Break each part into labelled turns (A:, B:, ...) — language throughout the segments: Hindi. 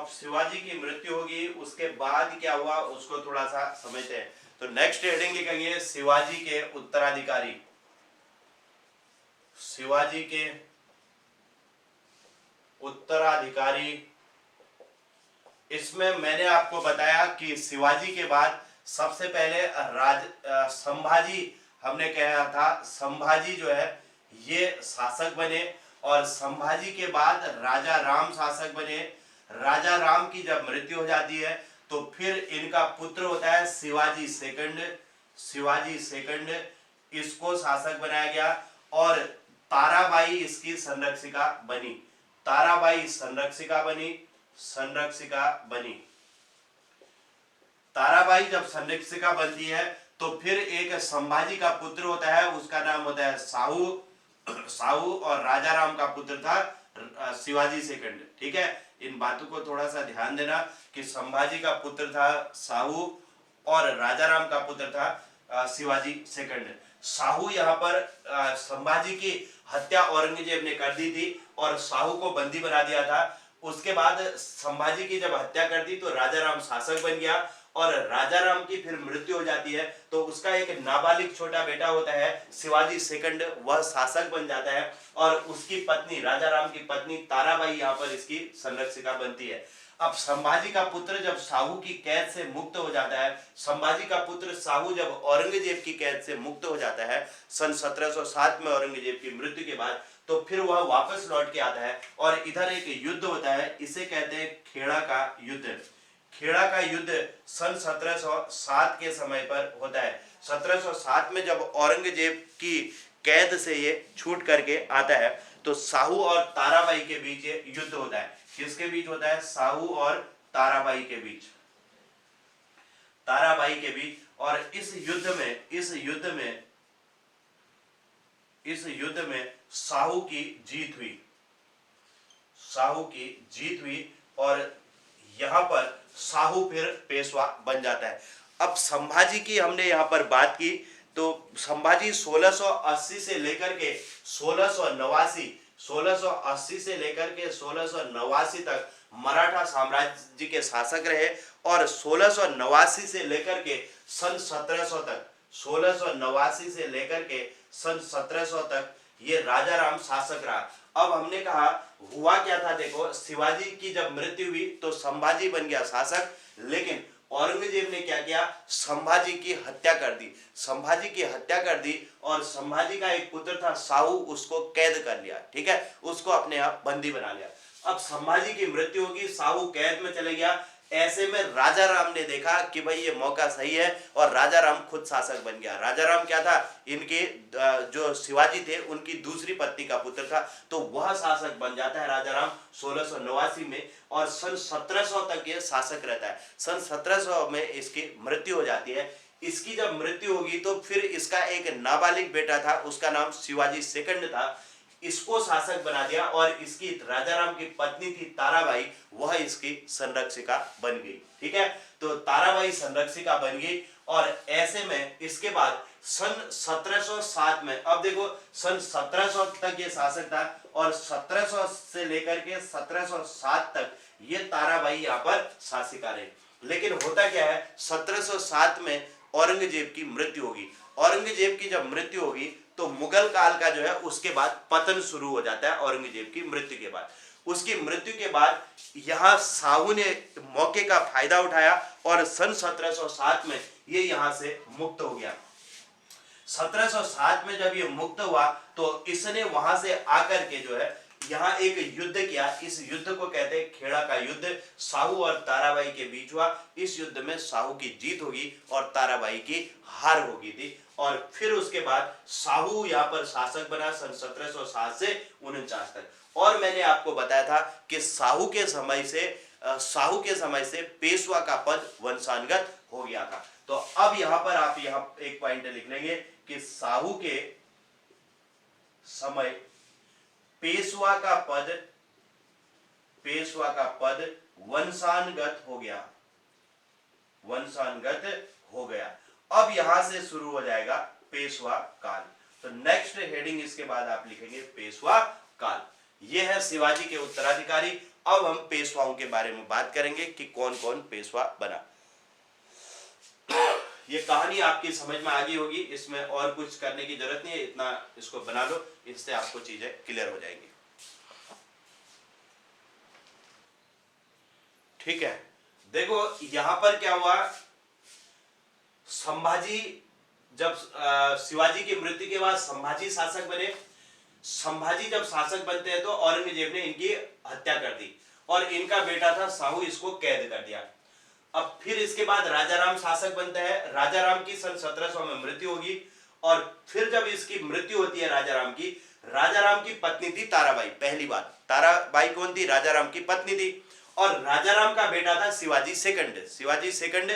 A: अब शिवाजी की मृत्यु होगी, उसके बाद क्या हुआ उसको थोड़ा सा समझते हैं। तो नेक्स्ट हेडिंग लिखेंगे शिवाजी के उत्तराधिकारी। शिवाजी के उत्तराधिकारी। इसमें मैंने आपको बताया कि शिवाजी के बाद सबसे पहले संभाजी, हमने कहा था संभाजी जो है ये शासक बने, और संभाजी के बाद राजा राम शासक बने। राजा राम की जब मृत्यु हो जाती है तो फिर इनका पुत्र होता है शिवाजी सेकंड। शिवाजी सेकंड इसको शासक बनाया गया, और ताराबाई इसकी संरक्षिका बनी। ताराबाई संरक्षिका बनी। संरक्षिका बनी। ताराबाई जब संरक्षिका बनती है तो फिर एक संभाजी का पुत्र होता है, उसका नाम होता है साहू। साहू और राजा राम का पुत्र था शिवाजी सेकंड। ठीक है, इन बातों को थोड़ा सा ध्यान देना कि संभाजी का पुत्र था साहू और राजा राम का पुत्र था शिवाजी सेकंड। साहू यहाँ पर संभाजी की हत्या औरंगजेब ने कर दी थी और साहू को बंदी बना दिया था। उसके बाद संभाजी की जब हत्या कर दी तो राजा राम शासक बन गया, और राजा राम की फिर मृत्यु हो जाती है तो उसका एक नाबालिग छोटा बेटा होता है शिवाजी सेकंड, वह शासक बन जाता है, और उसकी पत्नी राजा राम की पत्नी ताराबाई यहाँ पर इसकी संरक्षिका बनती है। अब संभाजी का पुत्र जब साहू की कैद से मुक्त हो जाता है, संभाजी का पुत्र साहू जब औरंगजेब की कैद से मुक्त हो जाता है सन 1707 में औरंगजेब की मृत्यु के बाद, तो फिर वह वापस लौट के आता है और इधर एक युद्ध होता है, इसे कहते हैं खेड़ा का युद्ध। खेड़ा का युद्ध सन 1707 के समय पर होता है। 1707 में जब औरंगजेब की कैद से ये छूट करके आता है तो साहू और ताराबाई के बीच ये युद्ध होता है। किसके बीच होता है? साहू और ताराबाई के बीच। ताराबाई के बीच। और इस युद्ध में साहू की जीत हुई। साहू की जीत हुई और यहां पर साहू फिर पेशवा बन जाता है। अब संभाजी की हमने यहां पर बात की तो संभाजी 1680 से लेकर के 1689 से लेकर के 1689 तक मराठा साम्राज्य के शासक रहे, और 1689 से लेकर के सन 1700 तक 1689 से लेकर के सन 1700 तक ये राजा राम शासक रहा। अब हमने कहा हुआ क्या था, देखो शिवाजी की जब मृत्यु हुई तो संभाजी बन गया शासक, लेकिन औरंगजेब ने क्या किया? संभाजी की हत्या कर दी। संभाजी की हत्या कर दी और संभाजी का एक पुत्र था साहू, उसको कैद कर लिया। ठीक है, उसको अपने यहाँ बंदी बना लिया। अब संभाजी की मृत्यु होगी, साहू कैद में चले गया। ऐसे में राजा राम ने देखा कि भाई ये मौका सही है और राजा राम खुद शासक बन गया। राजा राम क्या था? इनके जो शिवाजी थे उनकी दूसरी पत्नी का पुत्र था, तो वह शासक बन जाता है राजा राम 1689 में, और सन 1700 तक ये शासक रहता है। सन 1700 में इसकी मृत्यु हो जाती है। इसकी जब मृत्यु होगी तो फिर इसका एक नाबालिग बेटा था, उसका नाम शिवाजी सेकंड था, इसको शासक बना दिया, और इसकी राजा राम की पत्नी थी ताराबाई, वह इसकी संरक्षिका बन गई। ठीक है, तो ताराबाई संरक्षिका बन गई। और ऐसे में इसके बाद सन 1707 में, अब देखो सन 1700 तक ये शासक था और 1700 से लेकर के 1707 तक ये ताराबाई यहाँ पर शासिका रही। लेकिन होता क्या है, 1707 में औरंगजेब की मृत्यु होगी। औरंगजेब की जब मृत्यु होगी तो मुगल काल का जो है उसके बाद पतन शुरू हो जाता है। औरंगजेब की मृत्यु के बाद, उसकी मृत्यु के बाद यहाँ साहू ने मौके का फायदा उठाया और सन 1707 में ये यहाँ से मुक्त हो गया। 1707 में जब ये मुक्त हुआ तो इसने वहां से आकर के जो है यहाँ एक युद्ध किया। इस युद्ध को कहते हैं खेड़ा का युद्ध। साहू और ताराबाई के बीच हुआ। इस युद्ध में साहू की जीत होगी और ताराबाई की हार होगी थी। और फिर उसके बाद साहू यहाँ पर शासक बना सन 1707 से 49 तक। और मैंने आपको बताया था कि साहू के समय से पेशवा का पद वंशानुगत हो गया था। तो अब यहाँ पर आप यहाँ एक पॉइंट लिख लेंगे कि साहू के समय पेशवा का पद वंशानुगत हो गया। वंशानुगत हो गया। अब यहां से शुरू हो जाएगा पेशवा काल। तो नेक्स्ट हेडिंग इसके बाद आप लिखेंगे पेशवा काल। यह है शिवाजी के उत्तराधिकारी। अब हम पेशवाओं के बारे में बात करेंगे कि कौन कौन पेशवा बना। ये कहानी आपकी समझ में आ गई होगी, इसमें और कुछ करने की जरूरत नहीं है, इतना इसको बना लो, इससे आपको चीजें क्लियर हो जाएंगी। ठीक है, देखो यहां पर क्या हुआ, संभाजी जब शिवाजी की मृत्यु के बाद संभाजी शासक बने। संभाजी जब शासक बनते हैं तो औरंगजेब ने इनकी हत्या कर दी और इनका बेटा था साहू, इसको कैद कर दिया। अब फिर इसके बाद राजा राम शासक बनता है। राजा राम की सन 1700 में मृत्यु होगी और फिर जब इसकी मृत्यु होती है राजा राम की पत्नी थी ताराबाई। पहली बात, ताराबाई कौन थी? राजा राम की पत्नी थी। और राजा राम का बेटा था शिवाजी सेकंड। शिवाजी सेकंड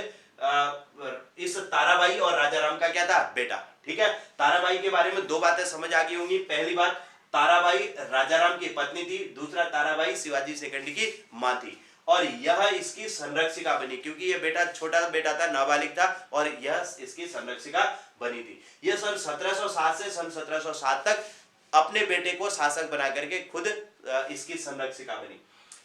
A: इस ताराबाई और राजा राम का क्या था? बेटा। ठीक है, ताराबाई के बारे में दो बातें समझ आ गई होंगी। पहली बात, ताराबाई राजा राम की पत्नी थी। दूसरा, ताराबाई शिवाजी सेकंड की मां थी और यह इसकी संरक्षिका बनी, क्योंकि यह बेटा छोटा बेटा था, नाबालिग था और यह इसकी संरक्षिका बनी थी। यह सन 1707 से सन 1707 तक अपने बेटे को शासक बना करके खुद इसकी संरक्षिका बनी।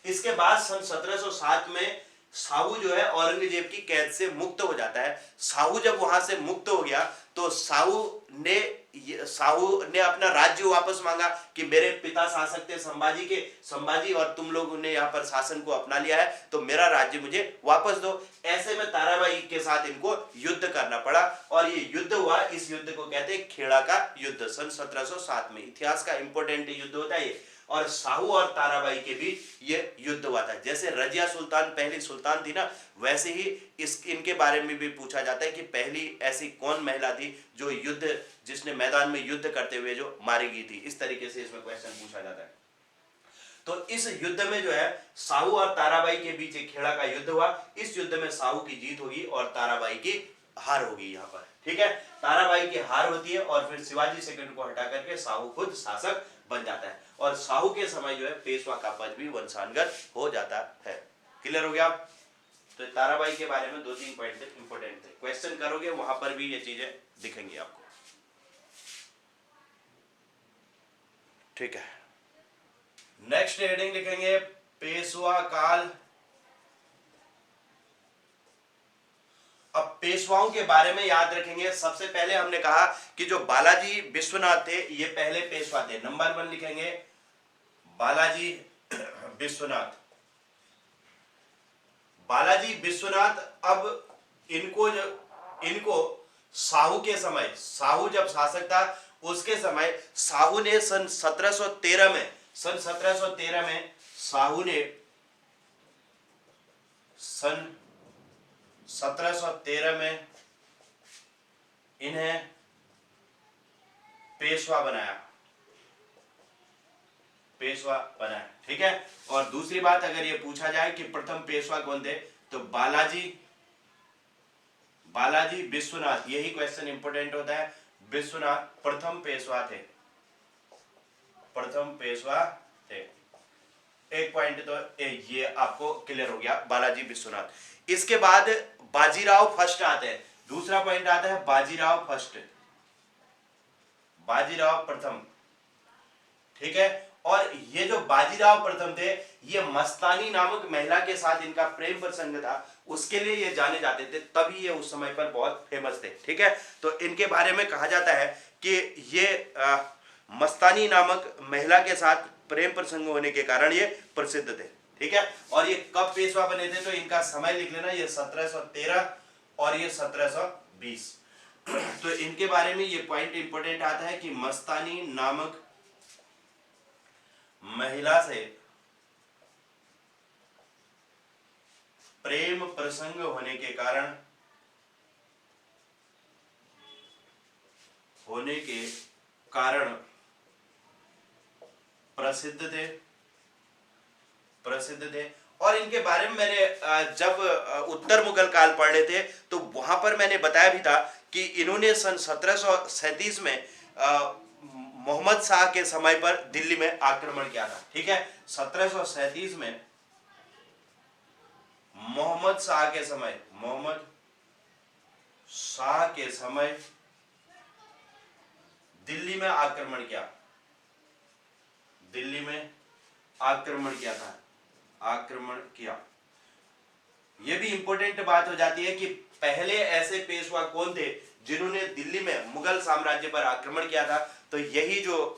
A: इसके बाद सन 1707 में साहू जो है औरंगजेब की कैद से मुक्त हो जाता है। साहू जब वहां से मुक्त हो गया तो साहू ने अपना राज्य वापस मांगा कि मेरे पिता शासक थे संभाजी और तुम लोगों ने यहाँ पर शासन को अपना लिया है, तो मेरा राज्य मुझे वापस दो। ऐसे में ताराबाई के साथ इनको युद्ध करना पड़ा और ये युद्ध हुआ। इस युद्ध को कहते हैं खेड़ा का युद्ध, सन 1707 में। इतिहास का इंपोर्टेंट युद्ध होता है ये। और साहू और ताराबाई के बीच ये युद्ध हुआ था। जैसे रजिया सुल्तान पहली सुल्तान थी ना, वैसे ही इनके बारे में भी पूछा जाता है कि पहली ऐसी कौन महिला थी जिसने मैदान में युद्ध करते हुए जो मारी गई थी। इस तरीके से इसमें क्वेश्चन पूछा जाता है। तो इस युद्ध में जो है साहू और ताराबाई के बीच एक खेड़ा का युद्ध हुआ। इस युद्ध में साहू की जीत होगी और ताराबाई की हार होगी यहाँ पर। ठीक है, ताराबाई की हार होती है और फिर शिवाजी सेकंड को हटा करके साहू खुद शासक बन जाता है और साहू के समय जो है पेशवा का पद भी वंशानुगत हो जाता है। क्लियर हो गया? तो ताराबाई के बारे में 2-3 पॉइंट इंपोर्टेंट थे, क्वेश्चन करोगे वहां पर भी ये चीजें दिखेंगी आपको। ठीक है, नेक्स्ट हेडिंग लिखेंगे पेशवा काल। अब पेशवाओं के बारे में याद रखेंगे। सबसे पहले हमने कहा कि जो बालाजी विश्वनाथ थे ये पहले पेशवा थे। नंबर 1 लिखेंगे बालाजी विश्वनाथ। बालाजी विश्वनाथ, अब इनको साहू के समय, साहू जब शासक था उसके समय साहू ने सन 1713 में साहू ने सन 1713 में इन्हें पेशवा बनाया। ठीक है, और दूसरी बात अगर ये पूछा जाए कि प्रथम पेशवा कौन थे, तो बालाजी विश्वनाथ, यही क्वेश्चन इंपोर्टेंट होता है। विश्वनाथ प्रथम पेशवा थे। एक पॉइंट तो ये आपको क्लियर हो गया, बालाजी विश्वनाथ। इसके बाद बाजीराव फर्स्ट आते हैं। दूसरा पॉइंट आता है बाजीराव प्रथम। ठीक है, और ये जो बाजीराव प्रथम थे ये मस्तानी नामक महिला के साथ इनका प्रेम प्रसंग था, उसके लिए ये जाने जाते थे, तभी ये उस समय पर बहुत फेमस थे। ठीक है, तो इनके बारे में कहा जाता है कि ये मस्तानी नामक महिला के साथ प्रेम प्रसंग होने के कारण ये प्रसिद्ध थे। ठीक है, और ये कब पेशवा बने थे तो इनका समय लिख लेना, ये 1713 और ये 1720। तो इनके बारे में ये पॉइंट इंपोर्टेंट आता है कि मस्तानी नामक महिला से प्रेम प्रसंग होने के कारण प्रसिद्ध थे। और इनके बारे में मैंने जब उत्तर मुगल काल पढ़े थे तो वहां पर मैंने बताया भी था कि इन्होंने सन 1737 में मोहम्मद शाह के समय पर दिल्ली में आक्रमण किया था। ठीक है, 1737 में मोहम्मद शाह के समय दिल्ली में आक्रमण किया था। आक्रमण किया। यह भी इंपॉर्टेंट बात हो जाती है कि पहले ऐसे पेशवा कौन थे जिन्होंने दिल्ली में मुगल साम्राज्य पर आक्रमण किया था, तो यही जो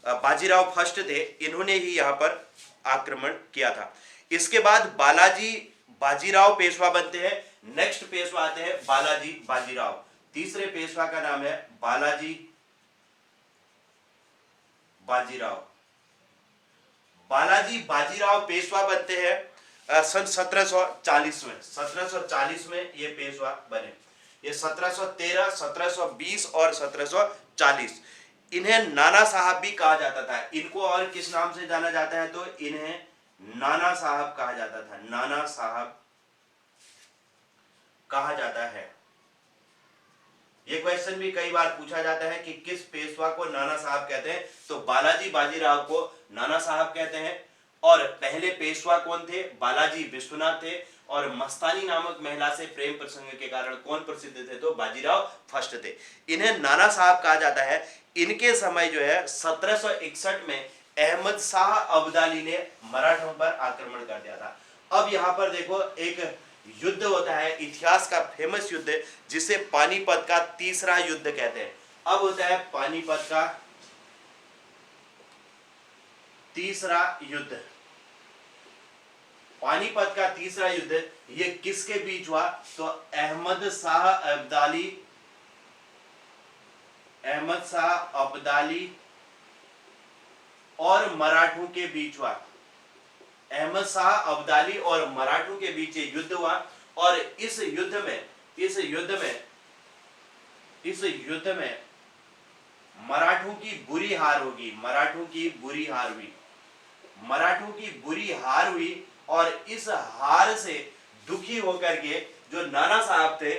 A: बाजीराव फर्स्ट थे, इन्होंने ही यहाँ पर आक्रमण किया था। इसके बाद बालाजी बाजीराव पेशवा बनते हैं। नेक्स्ट पेशवा आते हैं बालाजी बाजीराव। तीसरे पेशवा का नाम है बालाजी बाजीराव। बालाजी बाजीराव पेशवा बनते हैं सन 1740 में। 1740 में ये पेशवा बने। ये 1713, 1720 और 1740। इन्हें नाना साहब भी कहा जाता था। इनको और किस नाम से जाना जाता है, तो इन्हें नाना साहब कहा जाता था। नाना साहब कहा जाता है। ये क्वेश्चन भी कई बार पूछा जाता है कि किस पेशवा को नाना साहब कहते हैं, तो बालाजी बाजीराव को नाना साहब कहते हैं। और पहले पेशवा कौन थे, बालाजी विश्वनाथ थे। और मस्तानी नामक महिला से प्रेम प्रसंग के कारण कौन प्रसिद्ध थे, तो बाजीराव फर्स्ट थे। इन्हें नाना साहब कहा जाता है। इनके समय जो है 1761 में अहमद शाह अब्दाली ने मराठों पर आक्रमण कर दिया था। अब यहां पर देखो, एक युद्ध होता है, इतिहास का फेमस युद्ध, जिसे पानीपत का तीसरा युद्ध कहते हैं। अब होता है पानीपत का तीसरा युद्ध। पानीपत का तीसरा युद्ध ये किसके बीच हुआ, तो अहमद शाह अब्दाली और मराठों के बीच हुआ। अहमद शाह अब्दाली और मराठों के बीच युद्ध हुआ। और इस युद्ध में मराठों की बुरी हार होगी। मराठों की बुरी हार हुई। और इस हार से दुखी होकर के जो नाना साहब थे,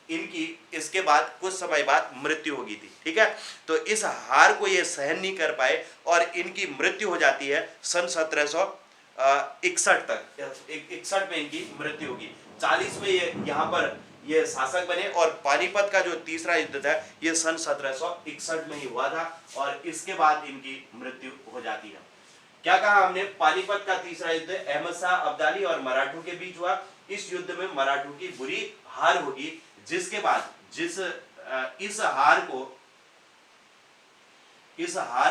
A: इनकी इसके बाद कुछ समय बाद मृत्यु हो गई थी। ठीक है, तो इस हार को ये सहन नहीं कर पाए और इनकी मृत्यु हो जाती है सन 1761 तक। 61 में इनकी मृत्यु होगी। 40 में ये यहाँ पर ये शासक बने। और पानीपत का जो तीसरा युद्ध था ये सन 1761 में ही हुआ था। और इसके बाद इनकी मृत्यु हो जाती है। क्या कहा हमने, पानीपत का तीसरा युद्ध अहमद शाह अब्दाली और मराठों के बीच हुआ। इस युद्ध में मराठों की बुरी हार होगी, जिसके बाद इस हार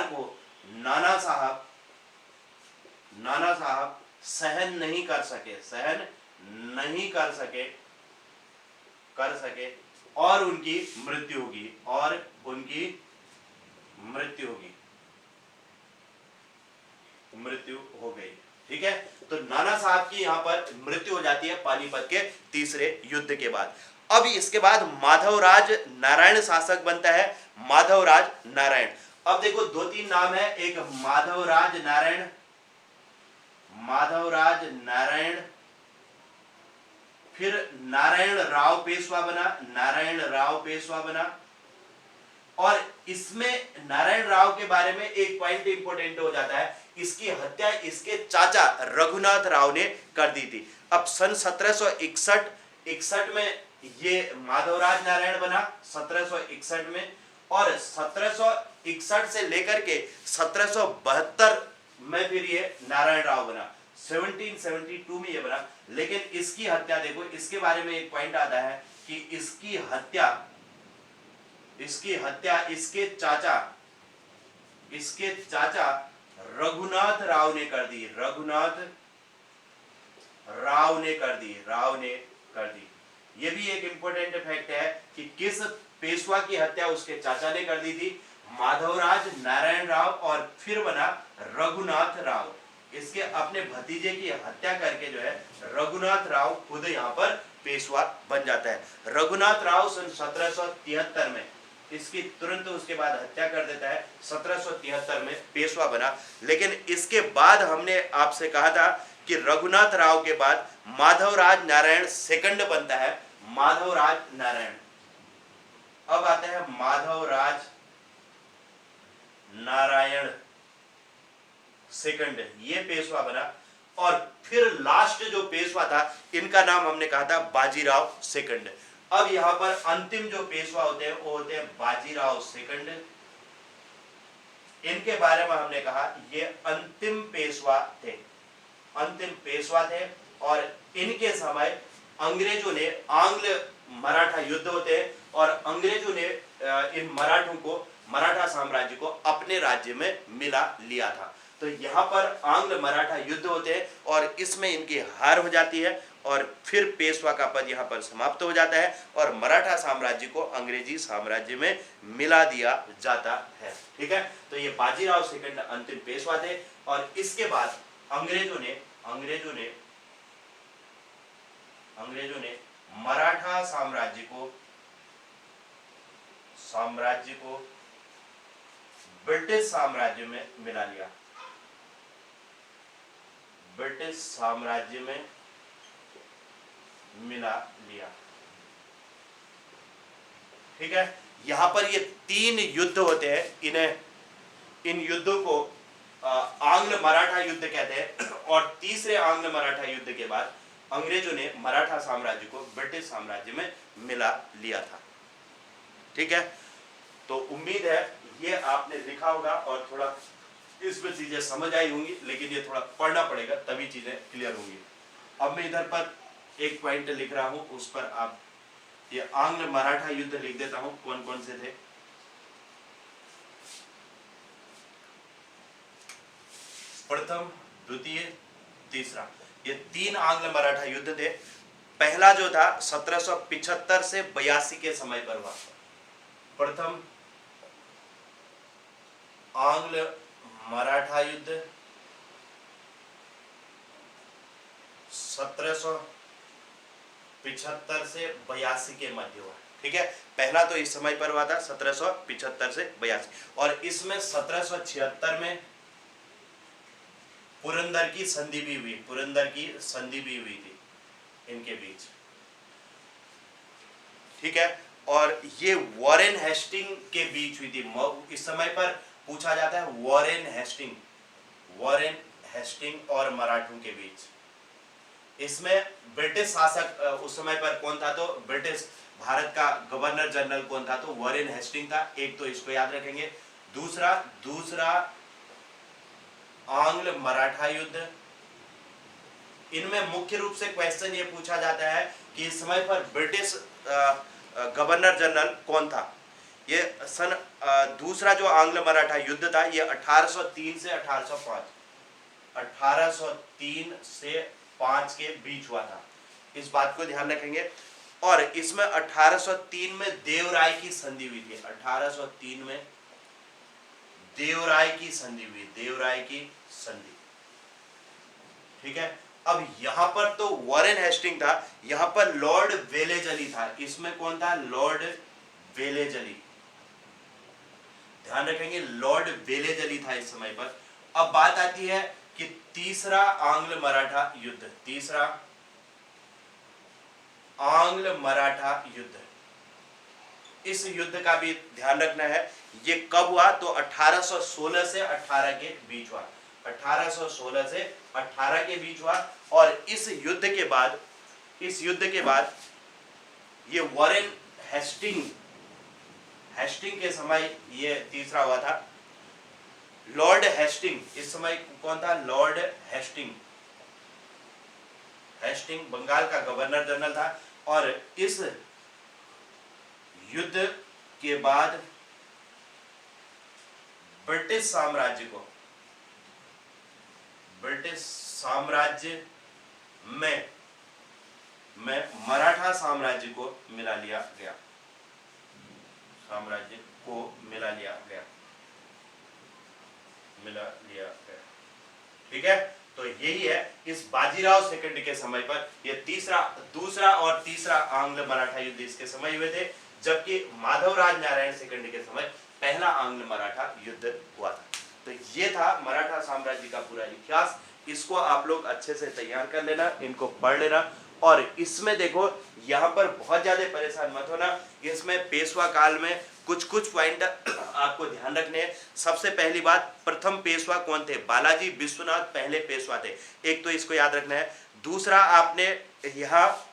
A: को नाना साहब सहन नहीं कर सके और उनकी मृत्यु हो गई। ठीक है, तो नाना साहब की यहां पर मृत्यु हो जाती है पानीपत के तीसरे युद्ध के बाद। अब इसके बाद माधवराज नारायण शासक बनता है। माधवराज नारायण। अब देखो, दो तीन नाम है, एक माधवराज नारायण, फिर नारायण राव पेशवा बना। और इसमें नारायण राव के बारे में एक पॉइंट इंपॉर्टेंट हो जाता है, इसकी हत्या इसके चाचा रघुनाथ राव ने कर दी थी। अब सन 1761 में ये माधवराज नारायण बना, 1761 में। और 1761 से लेकर के 1772 में फिर ये नारायण राव बना। 1772 में ये बना। लेकिन इसकी हत्या देखो, इसके बारे में एक पॉइंट आता है कि इसकी हत्या इसके चाचा रघुनाथ राव ने कर दी। ये भी एक इंपॉर्टेंट फैक्ट है कि किस पेशवा की हत्या उसके चाचा ने कर दी थी, माधवराज नारायण राव। और फिर बना रघुनाथ राव। इसके अपने भतीजे की हत्या करके जो है रघुनाथ राव खुद यहाँ पर पेशवा बन जाता है। रघुनाथ राव सन 1773 में इसकी तुरंत उसके बाद हत्या कर देता है। 1773 में पेशवा बना। लेकिन इसके बाद हमने आपसे कहा था कि रघुनाथ राव के बाद माधवराज नारायण सेकंड बनता है। माधवराज नारायण। अब आता है माधवराज नारायण सेकंड, ये पेशवा बना। और फिर लास्ट जो पेशवा था, इनका नाम हमने कहा था बाजीराव सेकंड। अब यहां पर अंतिम जो पेशवा होते हैं वो होते हैं बाजीराव सेकंड। इनके बारे में हमने कहा ये अंतिम पेशवा थे। अंतिम पेशवा थे और इनके समय अंग्रेजों ने आंग्ल मराठा युद्ध होते हैं और अंग्रेजों ने इन मराठों को, मराठा साम्राज्य को अपने राज्य में मिला लिया था। तो यहाँ पर आंग्ल मराठा युद्ध होते हैं और इसमें इनकी हार हो जाती है और फिर पेशवा का पद यहाँ पर समाप्त हो जाता है और मराठा साम्राज्य को अंग्रेजी साम्राज्य में मिला दिया जाता है। ठीक है, तो ये बाजीराव सेकंड अंतिम पेशवा थे और इसके बाद अंग्रेजों ने मराठा साम्राज्य को ब्रिटिश साम्राज्य में मिला लिया। ब्रिटिश साम्राज्य में मिला लिया। ठीक है, यहां पर ये 3 युद्ध होते हैं, इन युद्धों को आंग्ल मराठा युद्ध कहते हैं और तीसरे आंग्ल मराठा युद्ध के बाद अंग्रेजों ने मराठा साम्राज्य को ब्रिटिश साम्राज्य में मिला लिया था। ठीक है, तो उम्मीद है ये आपने लिखा होगा और थोड़ा इसमें चीजें समझ आई होंगी, लेकिन ये थोड़ा पढ़ना पड़ेगा तभी चीजें क्लियर होंगी। अब मैं इधर पर एक पॉइंट लिख रहा हूं, उस पर आप ये आंग्ल मराठा युद्ध लिख देता हूं, कौन कौन से थे। प्रथम, द्वितीय, तीसरा, ये 3 आंग्ल मराठा युद्ध थे। पहला जो था 1775 से 82 के समय पर हुआ। प्रथम आंग्ल मराठा युद्ध 1775 से 82 के मध्य हुआ। ठीक है, पहला तो इस समय पर हुआ था 1775 से 82 और इसमें 1776 में पुरंदर की संधि भी हुई। पुरंदर की संधि भी हुई थी इनके बीच। ठीक है, और ये वॉरेन हेस्टिंग के बीच हुई थी। इस समय पर पूछा जाता है वॉरेन हेस्टिंग और मराठों के बीच। इसमें ब्रिटिश शासक उस समय पर कौन था, तो ब्रिटिश भारत का गवर्नर जनरल कौन था, तो वॉरेन हेस्टिंग था। एक तो इसको याद रखेंगे। दूसरा आंग्ल मराठा युद्ध। इनमें मुख्य रूप से क्वेश्चन ये पूछा जाता है कि इस समय पर ब्रिटिश गवर्नर जनरल कौन था। ये दूसरा जो आंग्ल मराठा युद्ध था ये 1803 से 1805 के बीच हुआ था। इस बात को ध्यान रखेंगे। और इसमें 1803 में देवराय की संधि हुई थी। 1803 में देवराय की संधि हुई। देवराय की संधि। ठीक है, अब यहां पर तो वॉरेन हेस्टिंग था, यहां पर लॉर्ड वेलेजली था। इसमें कौन था, लॉर्ड वेलेजली। ध्यान रखेंगे, लॉर्ड वेलेजली था इस समय पर। अब बात आती है कि तीसरा आंग्ल मराठा युद्ध। तीसरा आंग्ल मराठा युद्ध, इस युद्ध का भी ध्यान रखना है। ये कब हुआ, तो 1816 से 18 के बीच हुआ। 1816 से 18 के बीच हुआ। और इस युद्ध के बाद ये वॉरेन हेस्टिंग के समय ये तीसरा हुआ था। लॉर्ड हेस्टिंग, इस समय कौन था, लॉर्ड हेस्टिंग बंगाल का गवर्नर जनरल था। और इस युद्ध के बाद ब्रिटिश साम्राज्य में मराठा साम्राज्य को मिला लिया गया। ठीक है, तो यही है इस बाजीराव सेकंड के समय पर ये दूसरा और तीसरा आंग्ल मराठा युद्ध इसके समय हुए थे, जबकि माधवराज नारायण सेकंड के समय पहला आंग्ल मराठा युद्ध हुआ था। तो ये था मराठा साम्राज्य का पूरा इतिहास। इसको आप लोग अच्छे से तैयार कर लेना, इनको पढ़ लेना। और इसमें देखो, यहाँ पर बहुत ज्यादा परेशान मत होना। इसमें पेशवा काल में कुछ पॉइंट आपको ध्यान रखने हैं। सबसे पहली बात, प्रथम पेशवा कौन थे, बालाजी विश्वनाथ पहले पेशवा थे। एक तो इसको याद रखना है। दूसरा, आपने यहाँ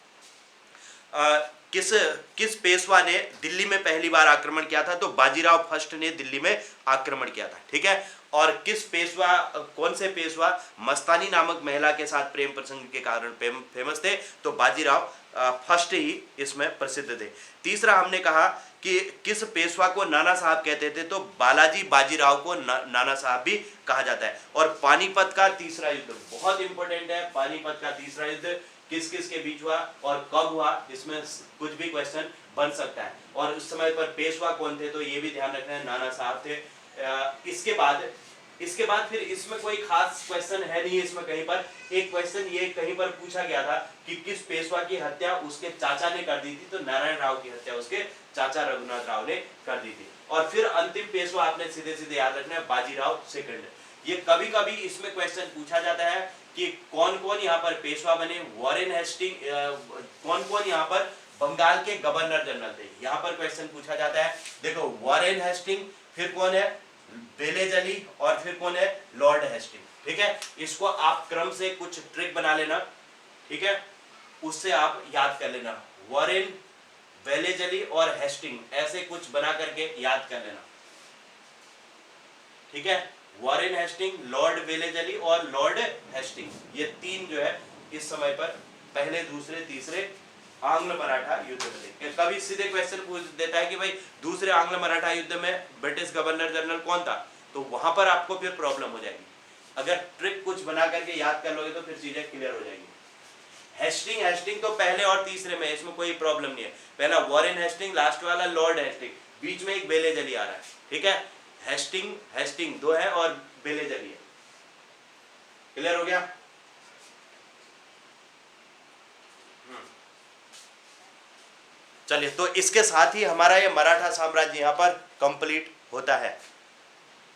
A: किस पेशवा ने दिल्ली में पहली बार आक्रमण किया था, तो बाजीराव फर्स्ट ने दिल्ली में आक्रमण किया था। ठीक है, और किस पेशवा, कौन से पेशवा मस्तानी नामक महिला के साथ प्रेम प्रसंग के कारण फेमस थे? तो बाजीराव फर्स्ट ही इसमें प्रसिद्ध थे। तीसरा हमने कहा कि किस पेशवा को नाना साहब कहते थे? तो बालाजी बाजीराव को नाना साहब भी कहा जाता है। और पानीपत का तीसरा युद्ध बहुत इंपॉर्टेंट है। पानीपत का तीसरा युद्ध किस किस के बीच हुआ और कब हुआ? इसमें कुछ भी क्वेश्चन बन सकता है। और उस समय पर पेशवा कौन थे? तो ये भी ध्यान रखना है, नाना साहब थे। इसके बाद फिर इसमें कोई खास क्वेश्चन है नहीं। इसमें कहीं पर एक क्वेश्चन ये कहीं पर पूछा गया था कि किस पेशवा की हत्या उसके चाचा ने कर दी थी? तो नारायण राव की हत्या उसके चाचा रघुनाथ राव ने कर दी थी। और फिर अंतिम पेशवा आपने सीधे सीधे याद रखना है, बाजीराव सेकंड। ये कभी कभी इसमें क्वेश्चन पूछा जाता है कि कौन कौन यहाँ पर पेशवा बने। वॉरेन हेस्टिंग, कौन कौन यहाँ पर बंगाल के गवर्नर जनरल थे, यहाँ पर क्वेश्चन पूछा जाता है। देखो वॉरेन हेस्टिंग, फिर कौन है? बेलेज अली, और फिर कौन है? Lord Hasting. ठीक है, इसको आप क्रम से कुछ ट्रिक बना लेना, ठीक है, उससे आप याद कर लेना। वॉरेन, बेलेज अली और हेस्टिंग, ऐसे कुछ बना करके याद कर लेना, ठीक है। वॉरेन हेस्टिंग, लॉर्ड बेलेज अली और लॉर्ड हेस्टिंग, ये तीन जो है इस समय पर पहले, दूसरे, तीसरे आंग्ल मराठा युद्ध में थे। कभी सीधे क्वेश्चन पूछ देता है कि भाई दूसरे आंग्ल मराठा युद्ध में ब्रिटिश गवर्नर जनरल कौन था? तो वहां पर आपको फिर प्रॉब्लम हो जाएगी। अगर ट्रिक कुछ बना करके याद कर लोगे तो फिर चीजें क्लियर हो जाएगी। हेस्टिंग तो पहले और तीसरे में, इसमें कोई प्रॉब्लम नहीं है। पहला वॉरेन हेस्टिंग, लास्ट वाला लॉर्ड हेस्टिंग, बीच में एक बेलेज अली आ रहा है, ठीक है। हेस्टिंग दो है और बेलेज अली है। क्लियर हो गया? चलिए, तो इसके साथ ही हमारा ये मराठा साम्राज्य यहाँ पर कंप्लीट होता है।